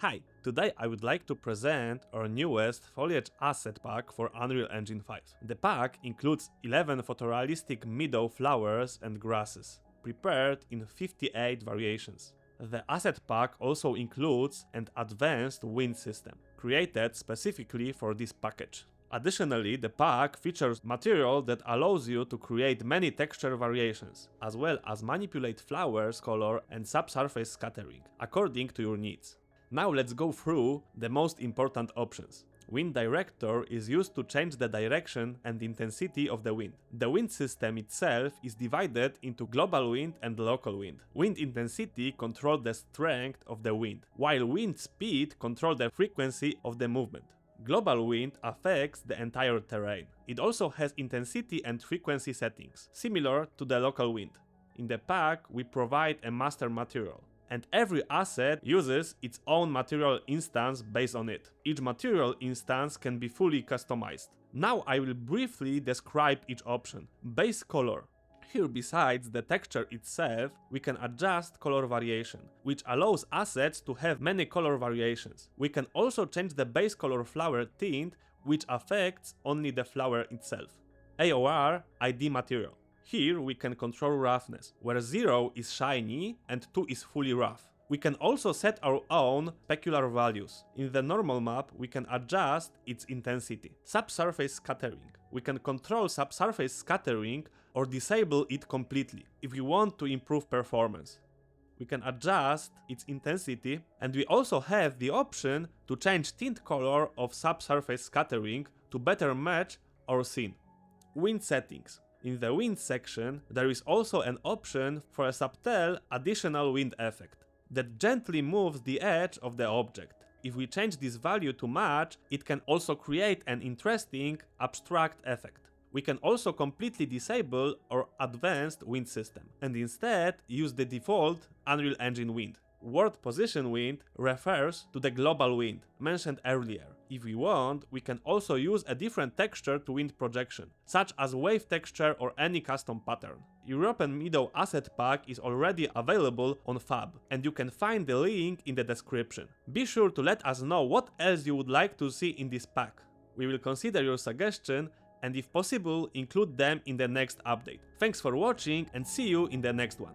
Hi, today I would like to present our newest foliage asset pack for Unreal Engine 5. The pack includes 11 photorealistic meadow flowers and grasses, prepared in 58 variations. The asset pack also includes an advanced wind system, created specifically for this package. Additionally, the pack features material that allows you to create many texture variations, as well as manipulate flowers color and subsurface scattering, according to your needs. Now let's go through the most important options. Wind Director is used to change the direction and intensity of the wind. The wind system itself is divided into global wind and local wind. Wind intensity controls the strength of the wind, while wind speed controls the frequency of the movement. Global wind affects the entire terrain. It also has intensity and frequency settings, similar to the local wind. In the pack, we provide a master material, and every asset uses its own material instance based on it. Each material instance can be fully customized. Now I will briefly describe each option. Base color. Here, besides the texture itself, we can adjust color variation, which allows assets to have many color variations. We can also change the base color flower tint, which affects only the flower itself. AOR ID material. Here we can control roughness, where 0 is shiny and 2 is fully rough. We can also set our own specular values. In the normal map, we can adjust its intensity. Subsurface scattering. We can control subsurface scattering or disable it completely if we want to improve performance. We can adjust its intensity, and we also have the option to change tint color of subsurface scattering to better match our scene. Wind settings. In the wind section, there is also an option for a subtle additional wind effect that gently moves the edge of the object. If we change this value to match, it can also create an interesting abstract effect. We can also completely disable our advanced wind system and instead use the default Unreal Engine wind. World position wind refers to the global wind mentioned earlier. If we want, we can also use a different texture to wind projection, such as wave texture or any custom pattern. European Meadow asset pack is already available on Fab, and you can find the link in the description. Be sure to let us know what else you would like to see in this pack. We will consider your suggestion and if possible include them in the next update. Thanks for watching and see you in the next one.